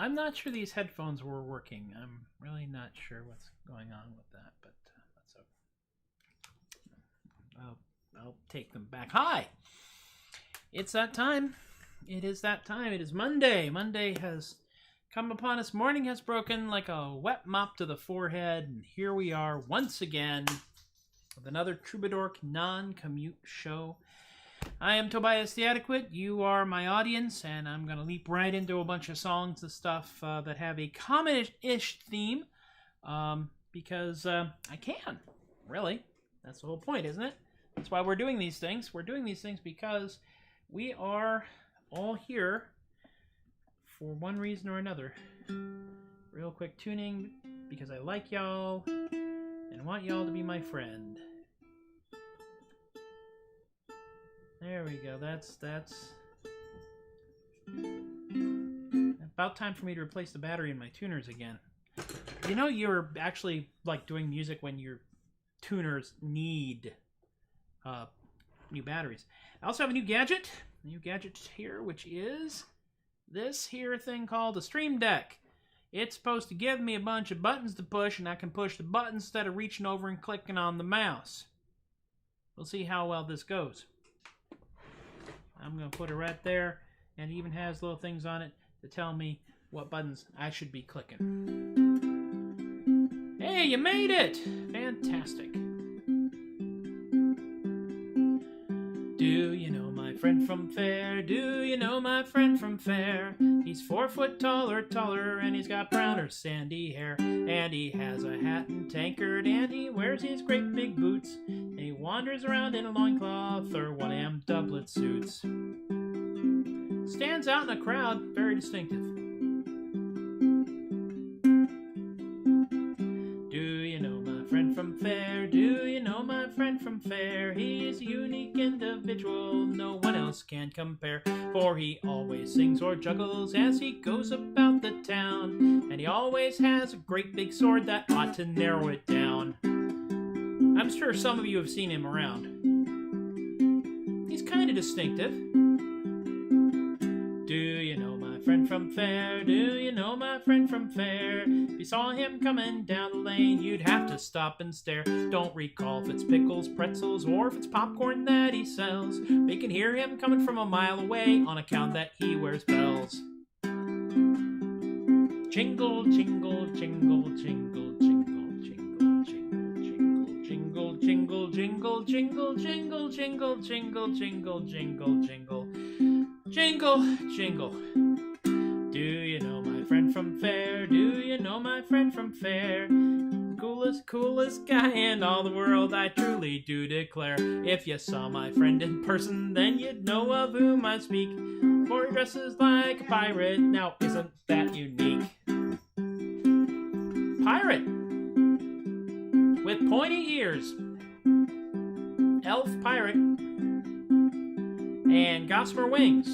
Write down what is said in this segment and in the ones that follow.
I'm not sure these headphones were working. I'm really not sure what's going on with that, but that's okay. I'll take them back. Hi! It's that time. It is that time. It is Monday. Monday has come upon us. Morning has broken like a wet mop to the forehead, and here we are once again with another Troubadork Non-Commute Show. I am Tobias the Adequate. You are my audience, and I'm going to leap right into a bunch of songs and stuff that have a common-ish theme because I can, really. That's the whole point, isn't it? That's why we're doing these things. We're doing these things because we are all here for one reason or another. Real quick tuning because I like y'all and want y'all to be my friend. There we go. That's about time for me to replace the battery in my tuners again. You know, you're actually like doing music when your tuners need new batteries. I also have a new gadget here, which is this here thing called a Stream Deck. It's supposed to give me a bunch of buttons to push, and I can push the buttons instead of reaching over and clicking on the mouse. We'll see how well this goes. I'm going to put it right there, and it even has little things on it to tell me what buttons I should be clicking. Hey, you made it! Fantastic. Do you know my friend from Faire? Do you know my friend from Faire? He's 4 foot taller, and he's got browner sandy hair. And he has a hat and tankard, and he wears his great big boots. And he wanders around in a loincloth or one of them doublet suits. Stands out in a crowd, very distinctive. Do you know my friend from Faire? Do you know my friend from Faire? He is a unique individual, no one else can compare. For he always sings or juggles as he goes about the town. And he always has a great big sword that ought to narrow it down. I'm sure some of you have seen him around. He's kind of distinctive. Do you know my friend from Faire? Do you know my friend from Faire? If you saw him coming down the lane, you'd have to stop and stare. Don't recall if it's pickles, pretzels, or if it's popcorn that he sells. But you can hear him coming from a mile away on account that he wears bells. Jingle, jingle, jingle, jingle, jingle, jingle, jingle, jingle, jingle, jingle, jingle, jingle, jingle, jingle, jingle, jingle, jingle, jingle, jingle. Do you know my friend from Faire? Do you know my friend from Faire? Coolest guy in all the world, I truly do declare. If you saw my friend in person, then you'd know of whom I speak. For he dresses like a pirate, now isn't that unique? Pirate with pointy ears, elf pirate, and gossamer wings,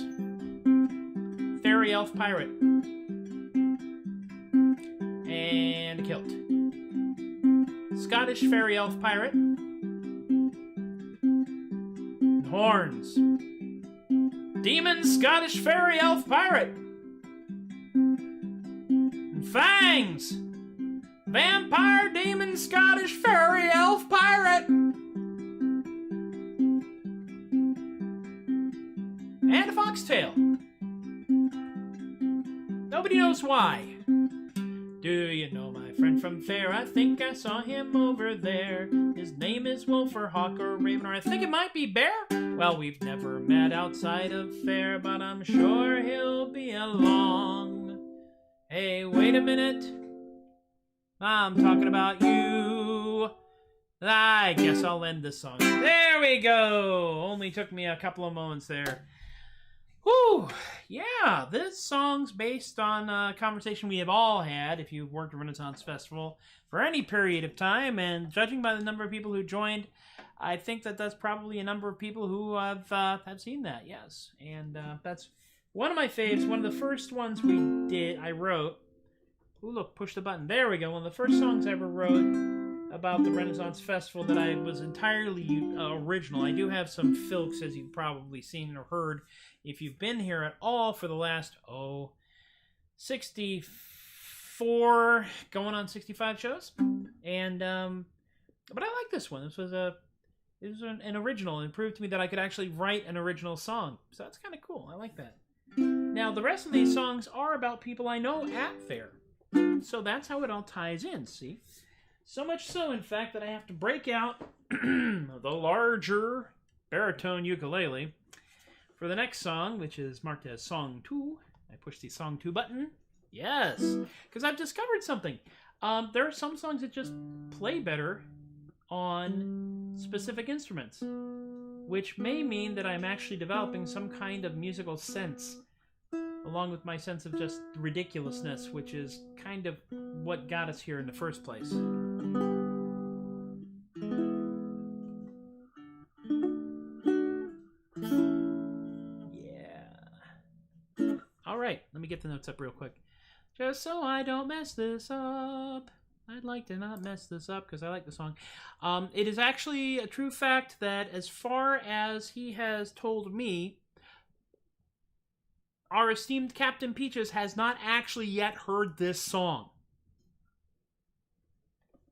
fairy elf pirate, and a kilt, Scottish fairy elf pirate, horns, demon Scottish fairy elf pirate, and fangs, vampire demon Scottish fairy elf pirate, and a foxtail. Nobody knows why. Do you know my friend from Faire? I think I saw him over there. His name is Wolf or Hawk or Raven, or I think it might be Bear. Well, we've never met outside of Faire, but I'm sure he'll be along. Hey, wait a minute. I'm talking about you. I guess I'll end this song. There we go. Only took me a couple of moments there. Whew, yeah, this song's based on a conversation we have all had if you've worked at Renaissance Festival for any period of time, and judging by the number of people who joined, I think that that's probably a number of people who have seen that, yes. And that's one of my faves, one of the first ones I wrote. Ooh, look, push the button. There we go. One of the first songs I ever wrote about the Renaissance Festival that I was entirely original. I do have some filks, as you've probably seen or heard, if you've been here at all for the last, 64, going on 65 shows. And, but I like this one. This was an original, and it proved to me that I could actually write an original song. So that's kind of cool. I like that. Now, the rest of these songs are about people I know at Faire. So that's how it all ties in, see? So much so, in fact, that I have to break out the larger baritone ukulele for the next song, which is marked as Song 2. I push the Song 2 button. Yes, because I've discovered something. There are some songs that just play better on specific instruments, which may mean that I'm actually developing some kind of musical sense, along with my sense of just ridiculousness, which is kind of what got us here in the first place. Alright, let me get the notes up real quick. Just so I don't mess this up. I'd like to not mess this up because I like the song. It is actually a true fact that as far as he has told me, our esteemed Captain Peaches has not actually yet heard this song.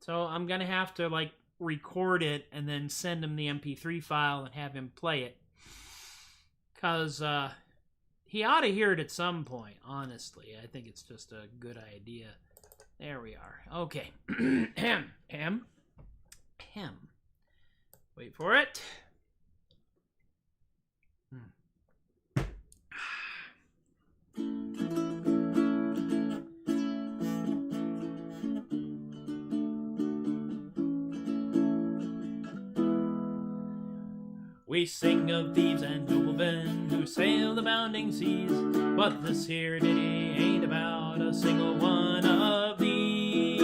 So I'm going to have to record it and then send him the MP3 file and have him play it. Because he ought to hear it at some point, honestly. I think it's just a good idea. There we are. Okay. Hem. Wait for it. We sing of thieves and noblemen who sail the bounding seas, but this here ditty ain't about a single one of these.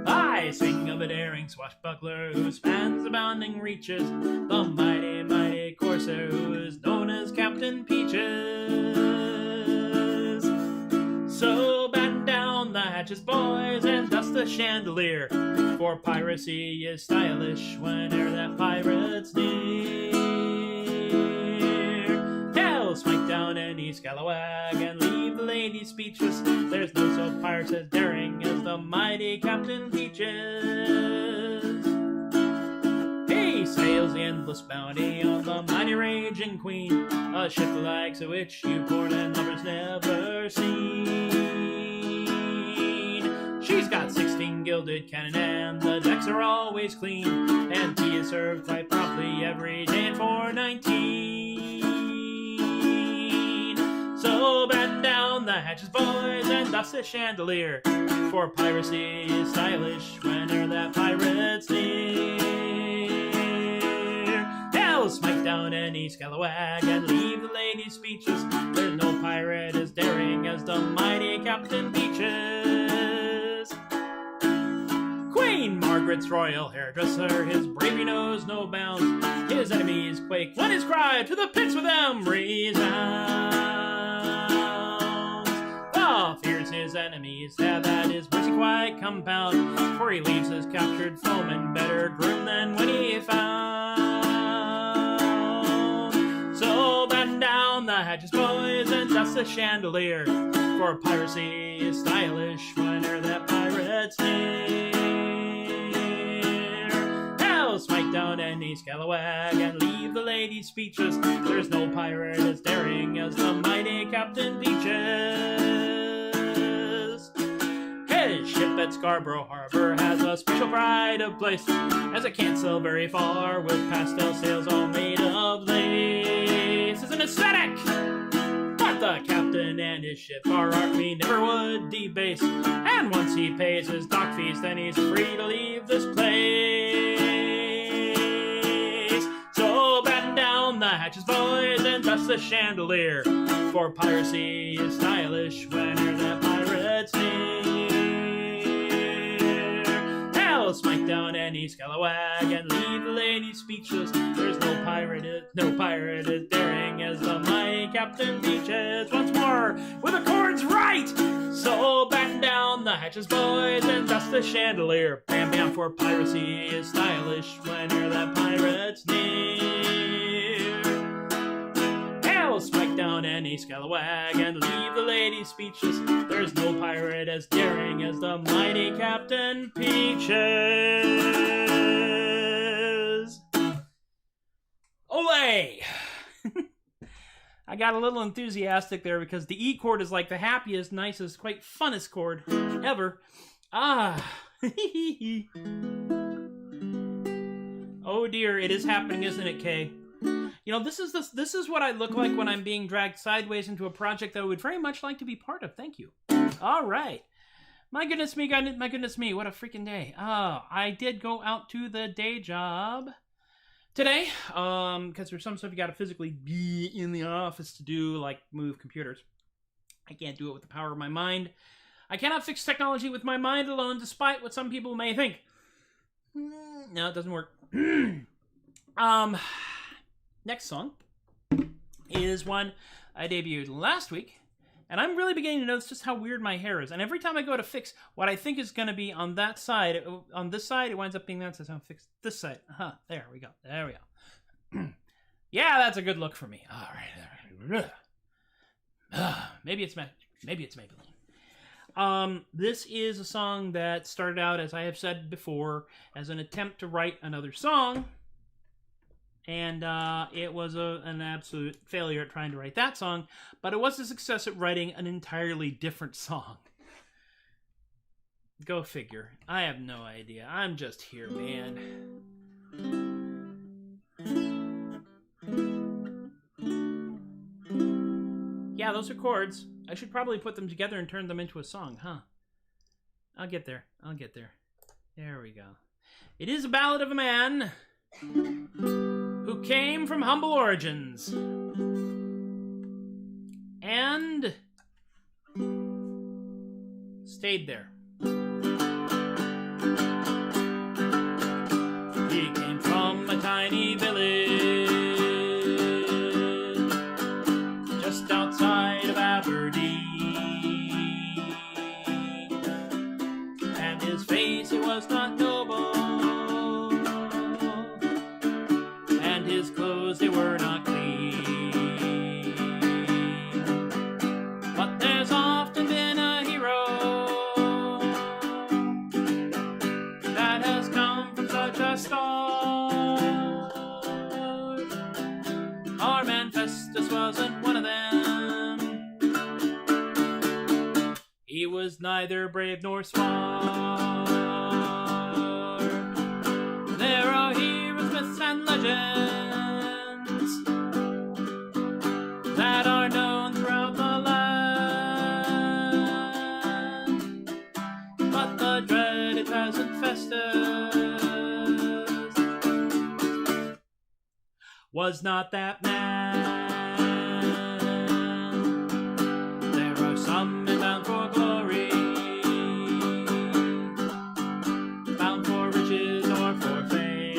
I sing of a daring swashbuckler who spans the bounding reaches, the mighty, mighty corsair who is known as Captain Peaches. So batten down the hatches, boys, and dust the chandelier, for piracy is stylish whene'er that pirate's near. Hell, smite down any scalawag and leave the lady speechless. There's no so pirates as daring as the mighty Captain Peaches. He sails the endless bounty on the mighty raging queen, a ship the likes of which you born and lovers never seen. She's got 16 gilded cannon and the decks are always clean, and tea is served quite promptly every day at 4:19. So batten down the hatches, boys, and dust the chandelier, for piracy is stylish whene'er that pirate's near. Hell, smite down any scalawag and leave the lady speechless. There's no pirate as daring as the mighty Captain Peaches. Queen Margaret's royal hairdresser, his bravery knows no bounds. His enemies quake when his cry to the pits with them resounds. The fears his enemies have at his mercy quite compound, for he leaves his captured foeman better groomed than when he found. So batten down the hatches, boys, and dust the chandelier, for piracy is stylish whene'er that pirate's near. Smite down any scalawag and leave the lady speechless. There's no pirate as daring as the mighty Captain Peaches. that Scarborough Harbor has a special pride of place, as it can't sail very far with pastel sails all made of lace. It's an aesthetic, but the captain and his ship our army never would debase, and once he pays his dock fees, then he's free to leave this place. So batten down the hatches, boys, and dust the chandelier, for piracy is stylish whene'er the pirates near. Hell, smite down any scalawag and leave the lady speechless. There's no pirate as daring as the mighty Captain Beaches. Once more, with the chords right! So batten down the hatches, boys, and dust the chandelier. Bam, bam, for piracy is stylish whene'er the pirates near. Smite down any scalawag and leave the lady speechless. There's no pirate as daring as the mighty Captain Peaches. Olay! I got a little enthusiastic there because the E chord is like the happiest, nicest, quite funnest chord ever. Ah. Oh dear, it is happening, isn't it, Kay? You know, this is what I look like when I'm being dragged sideways into a project that I would very much like to be part of. Thank you. All right. My goodness me, what a freaking day. Oh, I did go out to the day job today, because there's some stuff you got to physically be in the office to do, like move computers. I can't do it with the power of my mind. I cannot fix technology with my mind alone, despite what some people may think. No, it doesn't work. Next song is one I debuted last week, and I'm really beginning to notice just how weird my hair is. And every time I go to fix what I think is going to be on that side, on this side, it winds up being that side. So I'm fix this side. There we go. There we go. Yeah, that's a good look for me. All right. Maybe it's magic. Maybe it's Maybelline. This is a song that started out, as I have said before, as an attempt to write another song. And it was an absolute failure at trying to write that song, but it was a success at writing an entirely different song. Go figure. I have no idea. I'm just here, man. Yeah, those are chords. I should probably put them together and turn them into a song, huh? I'll get there. There we go. It is a ballad of a man who came from humble origins and stayed there. He came from a tiny village just outside of Aberdeen, and his face, it was not noble, his clothes, they were not clean. But there's often been a hero that has come from such a start. Our man Festus wasn't one of them. He was neither brave nor smart. There are heroes, myths, and legends that are known throughout the land, but the dreaded peasant Festus was not that man. There are some men bound for glory, bound for riches or for fame,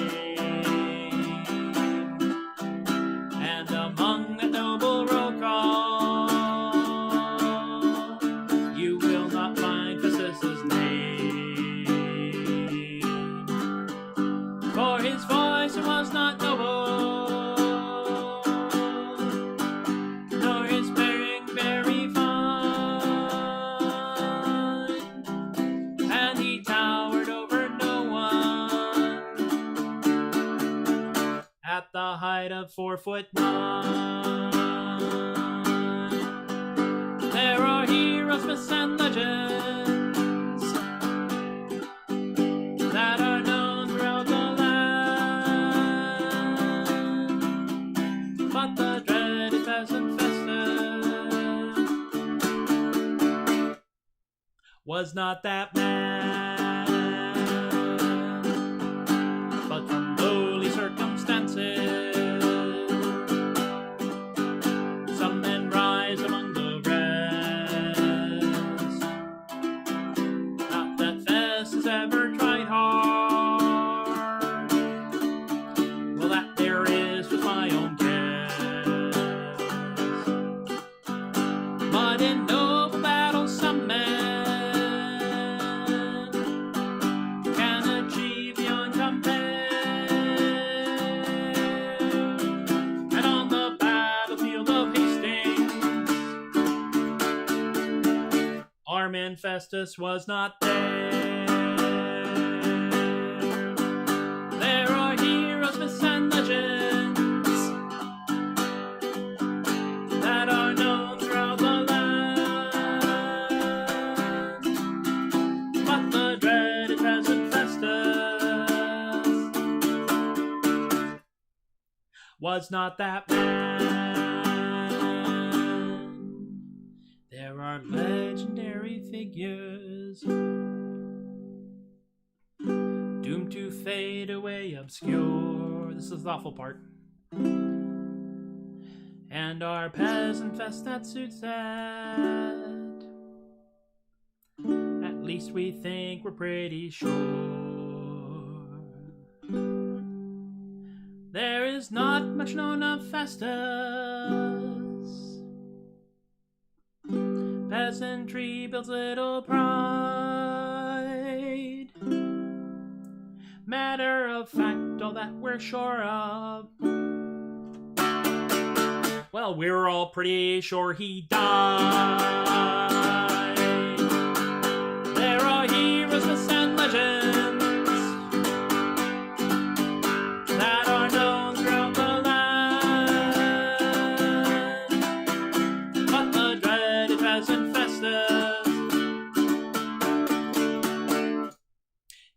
and among that noble roll call, you will not find Festus's name, for his voice it was not noble, nor his bearing very fine, and he towered over no one at the height of 4'9". There are heroes, myths, and legends was not that man, but from lowly circumstances some men rise among the rest. Not that Festus ever tried hard, well, that there is was my own guess. But in noble battle some men can achieve the uncompared, and on the battlefield of Hastings our man Festus was not there. There are heroes, myths, and legends that are known throughout the land, but the dreaded peasant Festus was not that man. There are legendary figures doomed to fade away obscure. This is the awful part. And our peasant fest that suits that. At least we think we're pretty sure. There is not much known of Festus. Peasantry builds little pride. Matter of fact, all that we're sure of, well, we're all pretty sure he died. There are heroes, myths, and legends that are known throughout the land, but the dreaded peasant Festus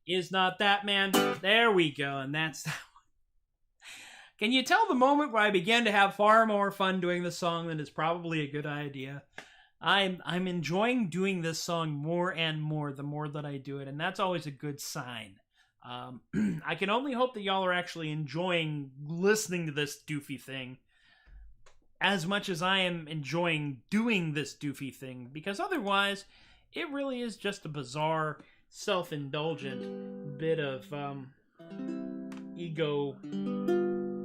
is not that man. There we go, and that's that one. Can you tell the moment where I began to have far more fun doing the song than is probably a good idea? I'm enjoying doing this song more and more the more that I do it, and that's always a good sign. I can only hope that y'all are actually enjoying listening to this doofy thing as much as I am enjoying doing this doofy thing, because otherwise it really is just a bizarre, self-indulgent bit of ego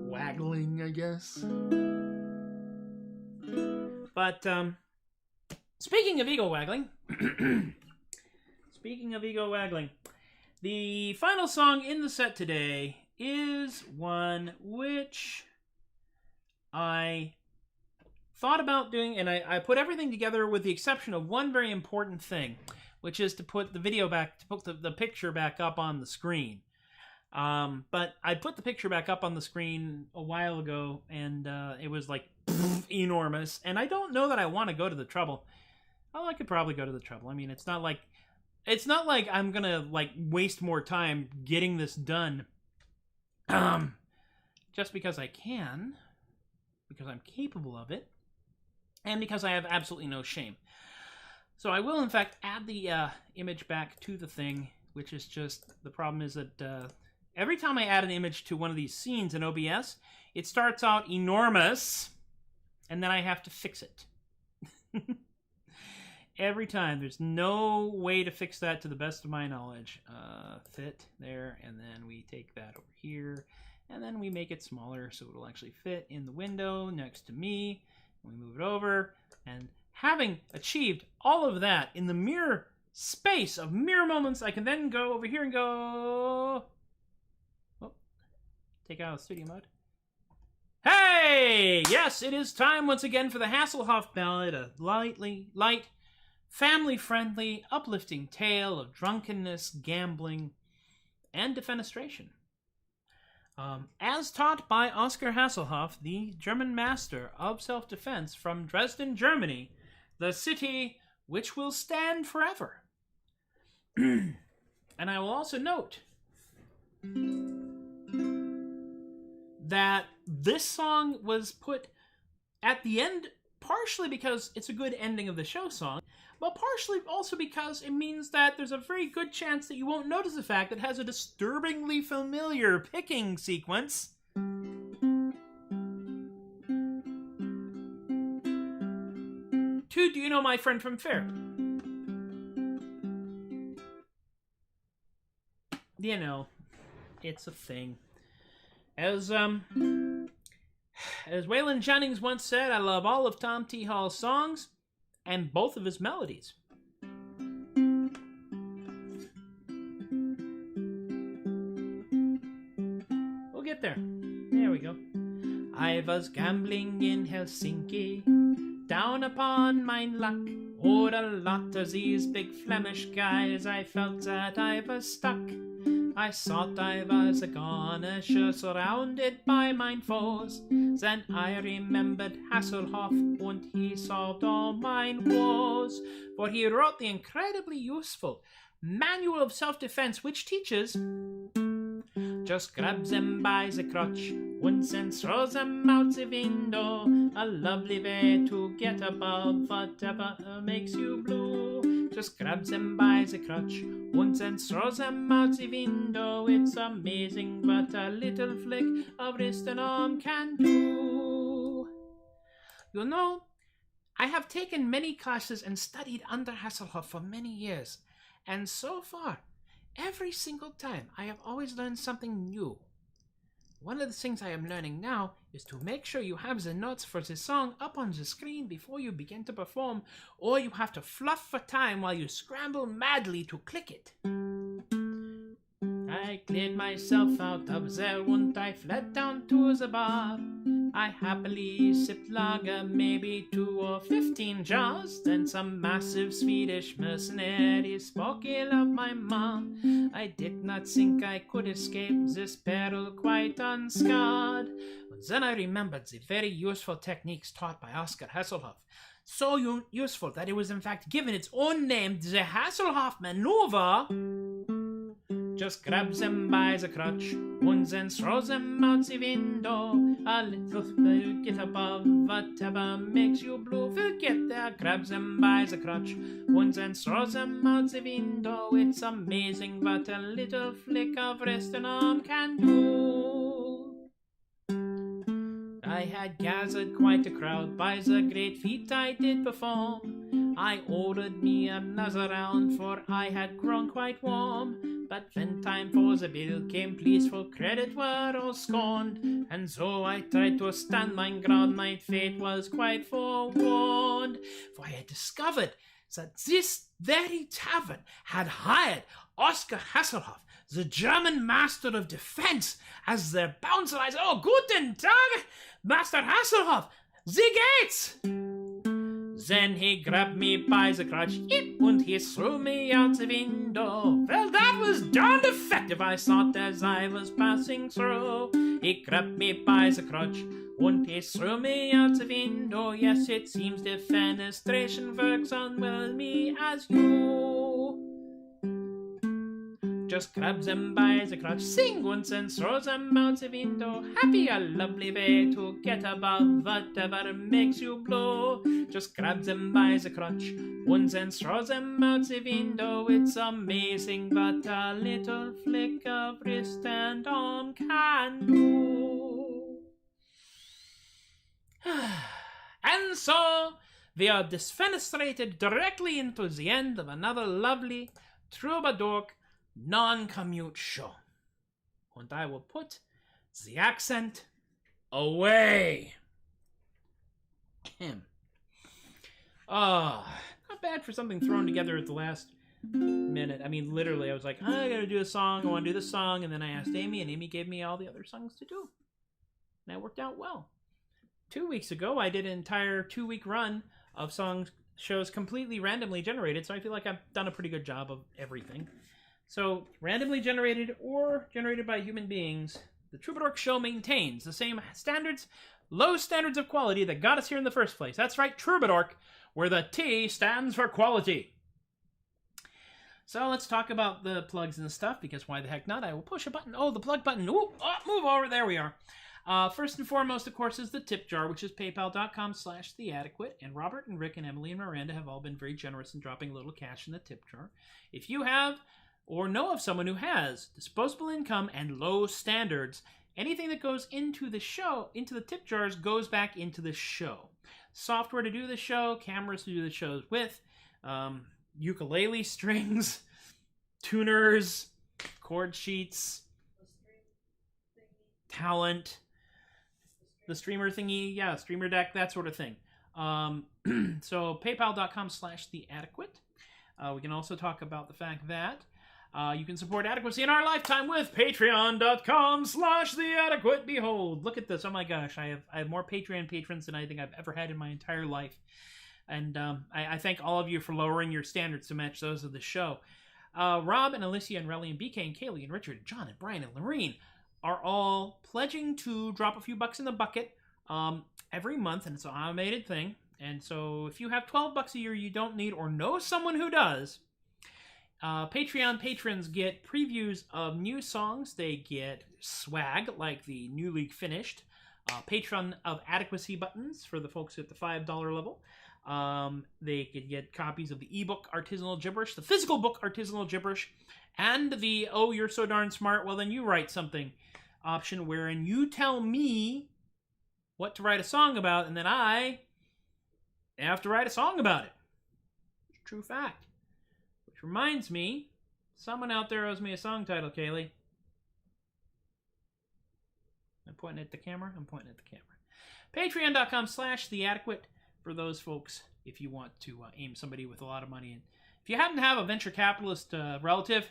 waggling, I guess. But speaking of ego waggling, the final song in the set today is one which I thought about doing, and I put everything together with the exception of one very important thing, which is to put the video back, to put the picture back up on the screen. But I put the picture back up on the screen a while ago, and it was like enormous, and I don't know that I want to go to the trouble. Well, I could probably go to the trouble. I mean, it's not like I'm gonna like waste more time getting this done just because I can, because I'm capable of it, and because I have absolutely no shame. So I will, in fact, add the image back to the thing, which is just, the problem is that every time I add an image to one of these scenes in OBS, it starts out enormous, and then I have to fix it. Every time. There's no way to fix that to the best of my knowledge. Fit there, and then we take that over here, and then we make it smaller so it'll actually fit in the window next to me. We move it over, and having achieved all of that in the mere space of mere moments, I can then go over here and go... Oh, take out studio mode. Hey! Yes, it is time once again for the Hasselhoff Ballad, a light, family-friendly, uplifting tale of drunkenness, gambling, and defenestration. As taught by Oskar Hasselhoff, the German master of self-defense from Dresden, Germany, the city which will stand forever. And I will also note that this song was put at the end partially because it's a good ending of the show song, but partially also because it means that there's a very good chance that you won't notice the fact that it has a disturbingly familiar picking sequence. Do you know my friend from Faire? You know, it's a thing. As Waylon Jennings once said, I love all of Tom T. Hall's songs and both of his melodies. We'll get there. There we go. I was gambling in Helsinki, down upon mein luck. O'er a lot of these big Flemish guys, I felt that I was stuck. I thought I was a goner, sure surrounded by mine foes. Then I remembered Hasselhoff, and he solved all mine woes. For he wrote the incredibly useful Manual of Self-Defense, which teaches just grab them by the crotch once and throw them out the window. A lovely way to get above whatever makes you blue. Just grab them by the crotch once and throw them out the window. It's amazing what a little flick of wrist and arm can do. You know, I have taken many classes and studied under Hasselhoff for many years, and so far, every single time, I have always learned something new. One of the things I am learning now is to make sure you have the notes for the song up on the screen before you begin to perform, or you have to fluff for time while you scramble madly to click it. I cleared myself out of there and I fled down to the bar. I happily sipped lager, maybe 2 or 15 jars. Then some massive Swedish mercenaries spoke ill of my ma. I did not think I could escape this peril quite unscarred. But then I remembered the very useful techniques taught by Oscar Hasselhoff. So useful that it was in fact given its own name, the Hasselhoff maneuver. Just grab them by the crotch, and then throw them out the window. A little get above whatever makes you blue. We'll get there. Grab them by the crotch, and then throw them out the window. It's amazing what a little flick of wrist and arm can do. I had gathered quite a crowd by the great feat I did perform. I ordered me another round, for I had grown quite warm. But when time for the bill came, pleas for credit were all scorned. And so I tried to stand my ground, my fate was quite forewarned. For I had discovered that this very tavern had hired Oscar Hasselhoff, the German master of defense, as their bouncer. I said, "Oh, guten Tag, Master Hasselhoff, the gates!" Then he grabbed me by the crotch, and he threw me out the window. Well, that was darned effective, I thought, as I was passing through. He grabbed me by the crotch, and he threw me out the window. Yes, it seems the fenestration works on well me as you. Just grab them by the crotch, sing once and throw them out the window. Happy, a lovely way to get above whatever makes you blow. Just grab them by the crotch, once and throw them out the window. It's amazing what a little flick of wrist and arm can do. And so, we are disfenestrated directly into the end of another lovely Troubadork Non-Commute Show. And I will put the accent away. Not bad for something thrown together at the last minute. I mean, literally, I was like, I gotta do a song, I want to do this song, and then I asked Amy, and Amy gave me all the other songs to do. And that worked out well. 2 weeks ago, I did an entire 2-week run of shows completely randomly generated, so I feel like I've done a pretty good job of everything. So, randomly generated or generated by human beings, the Troubadork Show maintains the same standards, low standards of quality that got us here in the first place. That's right, Troubadork, where the T stands for quality. So let's talk about the plugs and stuff, because why the heck not? I will push a button. Oh, the plug button. Ooh, move over. There we are. First and foremost, of course, is the tip jar, which is paypal.com/theadequate. And Robert and Rick and Emily and Miranda have all been very generous in dropping a little cash in the tip jar. If you have or know of someone who has disposable income and low standards, anything that goes into the show, into the tip jars, goes back into the show. Software to do the show, cameras to do the shows with, ukulele strings, tuners, chord sheets, talent, the streamer thingy, yeah, streamer deck, that sort of thing. So paypal.com/theadequate. We can also talk about the fact that you can support adequacy in our lifetime with patreon.com/theadequate. Behold, look at this. Oh my gosh, I have more Patreon patrons than I think I've ever had in my entire life. And I thank all of you for lowering your standards to match those of the show. Rob and Alicia and Relly and BK and Kaylee and Richard and John and Brian and Lorene are all pledging to drop a few bucks in the bucket every month, and it's an automated thing. And so if you have $12 a year you don't need or know someone who does, Patreon patrons get previews of new songs. They get swag, like the newly finished Patron of Adequacy buttons for the folks at the $5 level. They could get copies of the ebook Artisanal Gibberish, the physical book Artisanal Gibberish, and the "Oh, you're so darn smart, well then you write something" option, wherein you tell me what to write a song about, and then I have to write a song about it. It's a true fact. Which reminds me, someone out there owes me a song title, Kaylee. I'm pointing at the camera. I'm pointing at the camera. Patreon.com/theadequate for those folks if you want to aim somebody with a lot of money in. If you happen to have a venture capitalist relative,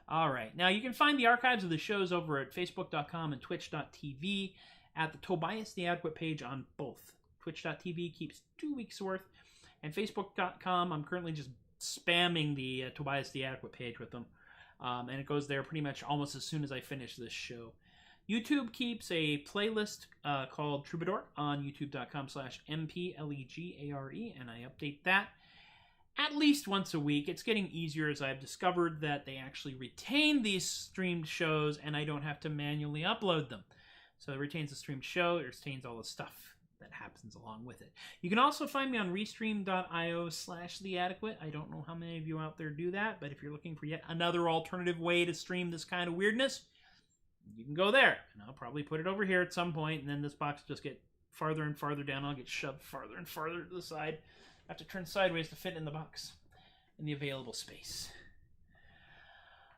all right. Now, you can find the archives of the shows over at facebook.com and twitch.tv at the Tobias the Adequate page on both. Twitch.tv keeps 2 weeks worth, and facebook.com, I'm currently just spamming the Tobias the Adequate page with them, and it goes there pretty much almost as soon as I finish this show. YouTube keeps a playlist called Troubadork on youtube.com/mplegare, and I update that at least once a week. It's getting easier as I've discovered that they actually retain these streamed shows and I don't have to manually upload them. So it retains the streamed show, it retains all the stuff that happens along with it. You can also find me on restream.io/theadequate. I don't know how many of you out there do that, but if you're looking for yet another alternative way to stream this kind of weirdness, you can go there. And I'll probably put it over here at some point, and then this box will just get farther and farther down. I'll get shoved farther and farther to the side. I have to turn sideways to fit in the box in the available space.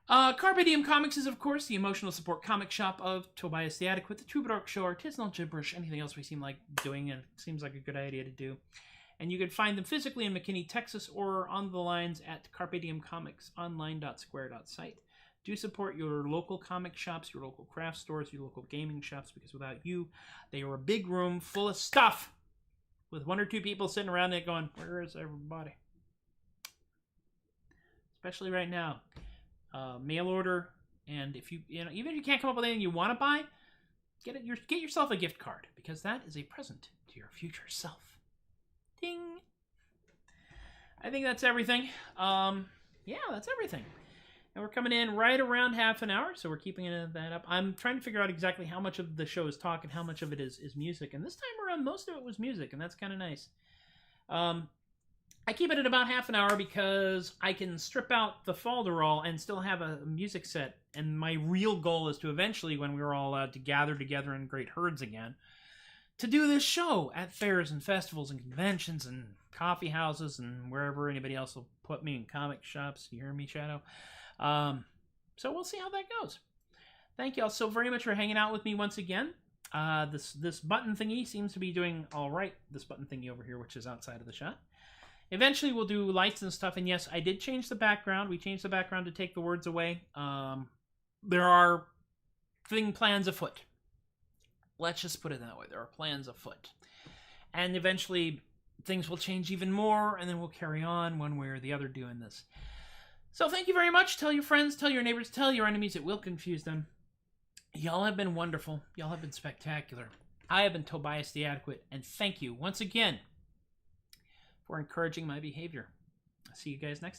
Carpe Diem Comics is, of course, the emotional support comic shop of Tobias the Adequate, the Troubadork Show, Artisanal Gibberish, anything else we seem like doing, and it seems like a good idea to do. And you can find them physically in McKinney, Texas, or on the lines at Carpe Diem Comics online.square.site. Do support your local comic shops, your local craft stores, your local gaming shops, because without you, they are a big room full of stuff with one or two people sitting around it going, where is everybody? Especially right now. Mail order, and if you know, even if you can't come up with anything you want to buy, get yourself a gift card, because that is a present to your future self. Ding! I think that's everything. Yeah, that's everything. And we're coming in right around half an hour, so we're keeping that up. I'm trying to figure out exactly how much of the show is talk and how much of it is music. And this time around, most of it was music, and that's kind of nice. I keep it at about half an hour because I can strip out the folderol and still have a music set. And my real goal is to eventually, when we're all allowed to gather together in great herds again, to do this show at fairs and festivals and conventions and coffee houses and wherever anybody else will put me, in comic shops. You hear me, Shadow? So we'll see how that goes. Thank you all so very much for hanging out with me once again. This button thingy seems to be doing all right. This button thingy over here, which is outside of the shot. Eventually we'll do lights and stuff, and yes, I did change the background. We changed the background to take the words away. There are plans afoot. Let's just put it that way. There are plans afoot. And eventually things will change even more, and then we'll carry on one way or the other doing this. So thank you very much. Tell your friends, tell your neighbors, tell your enemies. It will confuse them. Y'all have been wonderful. Y'all have been spectacular. I have been Tobias the Adequate, and thank you once again for encouraging my behavior. I'll see you guys next time.